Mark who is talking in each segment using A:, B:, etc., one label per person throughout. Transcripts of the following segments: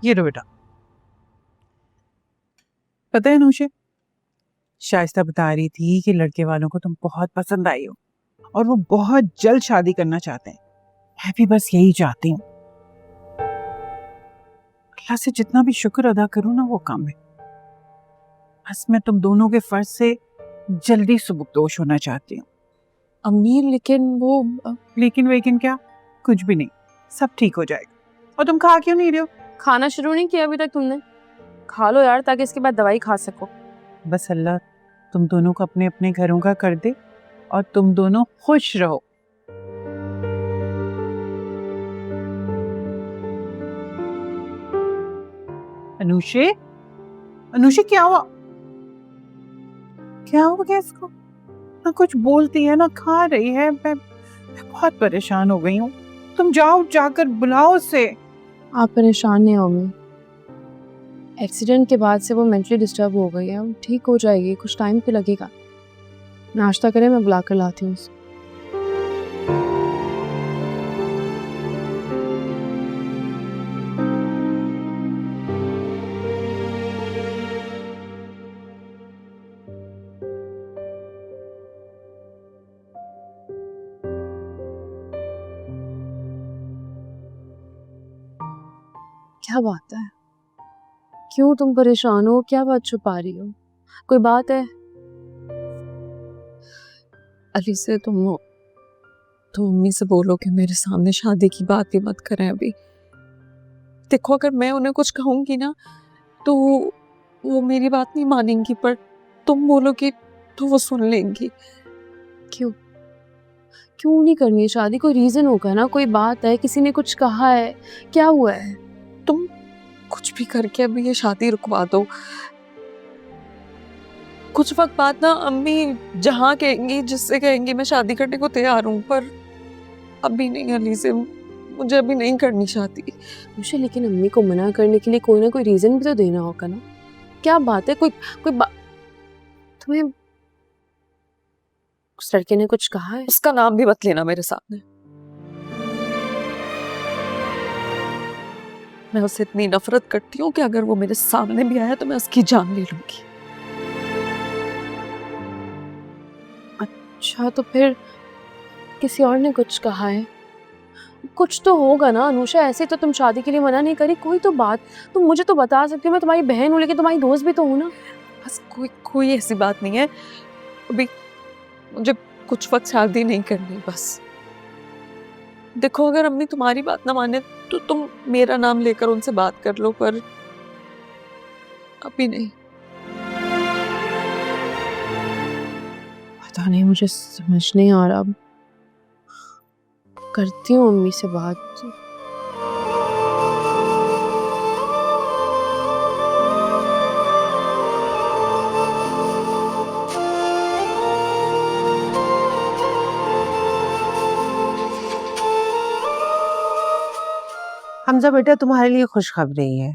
A: ये लो बेटा। पता है नूशे, शाइस्ता बता रही थी कि लड़के वालों को तुम बहुत पसंद आई हो और वो बहुत जल्द शादी करना चाहते हैं। मैं भी बस यही चाहती हूँ। अल्लाह से जितना भी शुक्र अदा करूँ ना वो कम है। बस मैं तुम दोनों के फर्ज से जल्दी सुबुकदोश होना चाहती हूँ।
B: अम्मी लेकिन वो
A: लेकिन वेकिन क्या, कुछ भी नहीं, सब ठीक हो जाएगा। और तुम खा क्यों नहीं रहे हो?
B: खाना शुरू नहीं किया अभी तक तुमने? खा लो यार, ताकि इसके बाद दवाई खा सको।
A: बस अल्लाह तुम दोनों को अपने अपने घरों का कर दे और तुम दोनों खुश रहो। अनुषे, अनुषे क्या हुआ? क्या हो गया इसको? ना कुछ बोलती है ना खा रही है। मैं बहुत परेशान हो गई हूँ। तुम जाओ, जाकर बुलाओ उसे।
B: आप परेशान नहीं होंगे, एक्सीडेंट के बाद से वो मेंटली डिस्टर्ब हो गई है। ठीक हो जाएगी, कुछ टाइम तो लगेगा। नाश्ता करें, मैं बुला कर लाती हूँ उसे। क्या बात है, क्यों तुम परेशान हो? क्या बात छुपा रही हो? कोई बात है? अली से तुम मम्मी से बोलो कि मेरे सामने शादी की बात भी मत करें अभी। देखो, अगर मैं उन्हें कुछ कहूंगी ना तो वो मेरी बात नहीं मानेंगी, पर तुम बोलोगी तो वो सुन लेंगी। क्यों क्यों नहीं करनी है शादी? कोई रीजन होगा ना, कोई बात है, किसी ने कुछ कहा है, क्या हुआ है? तुम कुछ भी करके अभी ये शादी रुकवा दो। कुछ वक्त बाद ना अम्मी जहाँ कहेंगी, जिससे कहेंगी, मैं शादी करने को तैयार हूँ, पर अभी नहीं अली से, मुझे अभी नहीं करनी शादी। मुझे लेकिन अम्मी को मना करने के लिए कोई ना कोई रीजन भी तो देना होगा ना। क्या बात है? कोई बात तुम्हें उस लड़के ने कुछ कहा है? उसका नाम भी मत लेना मेरे सामने। मैं उससे इतनी नफरत करती हूँ कि अगर वो मेरे सामने भी आया तो मैं उसकी जान ले लूंगी। अच्छा, तो फिर किसी और ने कुछ कहा है? कुछ तो होगा ना अनुषा, ऐसे तो तुम शादी के लिए मना नहीं करी। कोई तो बात तुम मुझे तो बता सकती हो। मैं तुम्हारी बहन हूँ, लेकिन तुम्हारी दोस्त भी तो हूँ ना। बस कोई ऐसी बात नहीं है। अभी मुझे कुछ वक्त शादी नहीं करनी बस। देखो, अगर अम्मी तुम्हारी बात ना माने तो तुम मेरा नाम लेकर उनसे बात कर लो, पर अभी नहीं। पता नहीं, मुझे समझ नहीं आ रहा। करती हूँ अम्मी से बात।
C: हमजा बेटा, तुम्हारे लिए खुशखबरी है।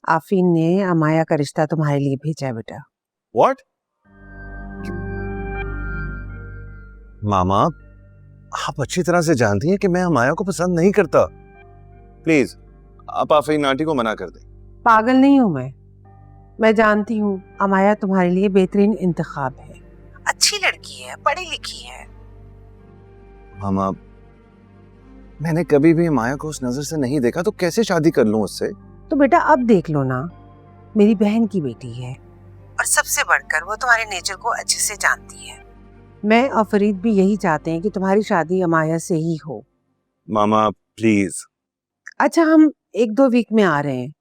C: आफीन ने अमाया का रिश्ता तुम्हारे लिए भेजा है बेटा।
D: What? मामा, आप अच्छी तरह से जानती हैं कि मैं अमाया को पसंद नहीं करता। प्लीज आप आफरीन आंटी को मना कर दें।
C: पागल नहीं हूं मैं जानती हूँ अमाया तुम्हारे लिए बेहतरीन इंतखाब है। अच्छी लड़की है, पढ़ी लिखी है।
D: मामा, मैंने कभी भी अमाया को उस नजर से नहीं देखा, तो कैसे शादी कर लूं उससे?
C: तो बेटा अब देख लो ना, मेरी बहन की बेटी है और सबसे बढ़कर वो तुम्हारे नेचर को अच्छे से जानती है। मैं और फरीद भी यही चाहते हैं कि तुम्हारी शादी अमाया से ही हो।
D: मामा प्लीज।
C: अच्छा, हम 1-2 वीक में आ रहे हैं,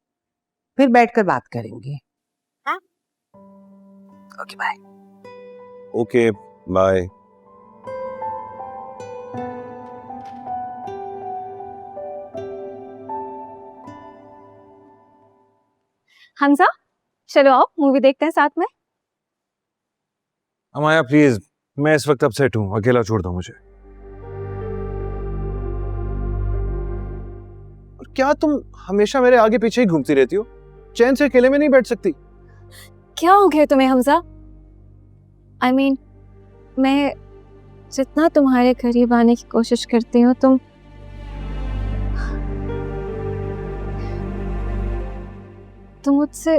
C: फिर बैठकर बात करेंगे। हाँ? Okay bye.
D: Okay bye.
E: Hamza, चलो आओ मूवी देखते हैं साथ में।
D: अमाया प्लीज, मैं इस वक्त अपसेट हूँ, अकेला छोड़ दो मुझे। और क्या तुम हमेशा मेरे आगे पीछे ही घूमती रहती हो? चैन से अकेले में नहीं बैठ सकती?
E: क्या हो गया तुम्हें हमजा? I mean, मैं जितना तुम्हारे करीब आने की कोशिश करती हूँ, तुम मुझसे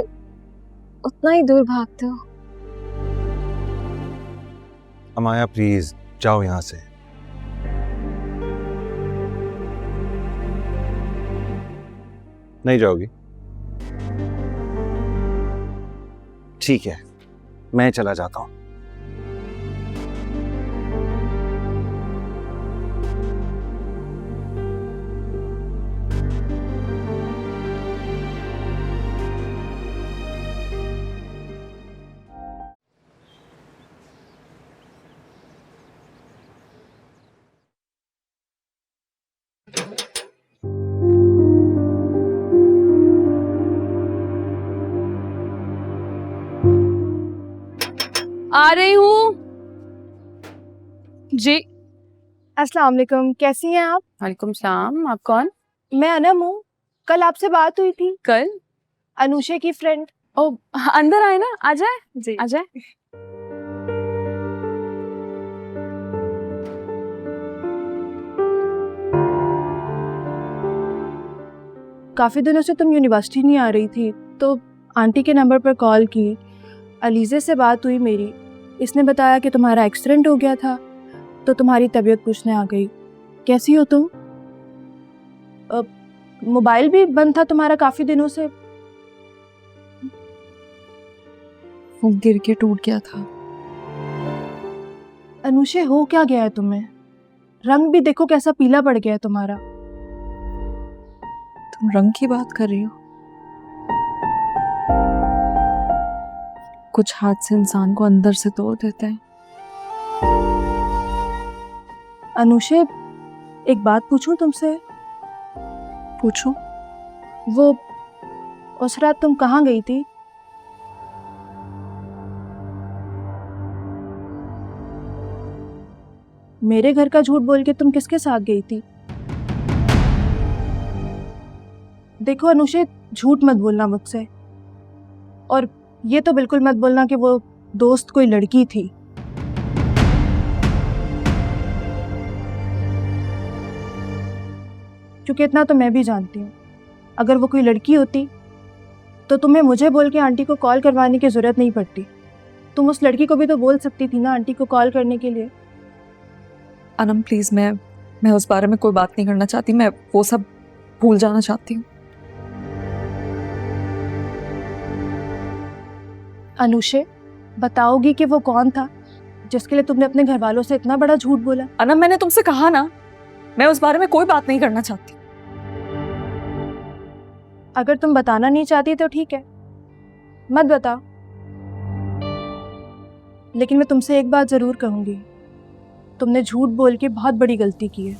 E: उतना ही दूर भागते हो।
D: अमाया प्लीज जाओ यहाँ से। नहीं जाओगी? ठीक है, मैं चला जाता हूँ।
B: आ रही हूँ जी।
F: अस्सलाम वालेकुम, कैसी हैं आप?
B: वालेकुम सलाम, आप कौन?
F: मैं अनम हूँ। कल आपसे बात हुई थी,
B: कल?
F: अनुषे की फ्रेंड।
B: ओ अंदर आए ना, आ जाए
F: जी
B: आ जाए।
F: काफ़ी दिनों से तुम यूनिवर्सिटी नहीं आ रही थी, तो आंटी के नंबर पर कॉल की। अलीज़े से बात हुई मेरी, इसने बताया कि तुम्हारा एक्सीडेंट हो गया था, तो तुम्हारी तबीयत पूछने आ गई। कैसी हो तुम? मोबाइल भी बंद था तुम्हारा काफ़ी दिनों से।
B: वो गिर के टूट गया था।
F: अनुषे, हो क्या गया है तुम्हें? रंग भी देखो कैसा पीला पड़ गया है तुम्हारा।
B: तुम रंग की बात कर रही हो? कुछ हादसे इंसान को अंदर से तोड़ देते हैं।
F: अनुषे, एक बात पूछूं तुमसे?
B: पूछो।
F: वो उस रात तुम कहाँ गई थी? मेरे घर का झूठ बोल के तुम किसके साथ गई थी? देखो अनुषे, झूठ मत बोलना मुझसे, और ये तो बिल्कुल मत बोलना कि वो दोस्त कोई लड़की थी। क्योंकि इतना तो मैं भी जानती हूँ, अगर वो कोई लड़की होती तो तुम्हें मुझे बोल के आंटी को कॉल करवाने की ज़रूरत नहीं पड़ती। तुम उस लड़की को भी तो बोल सकती थी ना आंटी को कॉल करने के लिए।
B: अनम प्लीज, मैं उस बारे में कोई बात नहीं करना चाहती। मैं वो सब भूल जाना चाहती हूँ।
F: अनुषे, बताओगी कि वो कौन था जिसके लिए तुमने अपने घर वालों से इतना बड़ा झूठ बोला?
B: अनम, मैंने तुमसे कहा ना, मैं उस बारे में कोई बात नहीं करना चाहती।
F: अगर तुम बताना नहीं चाहती तो ठीक है, मत बताओ। लेकिन मैं तुमसे एक बात ज़रूर कहूँगी, तुमने झूठ बोल के बहुत बड़ी गलती की है।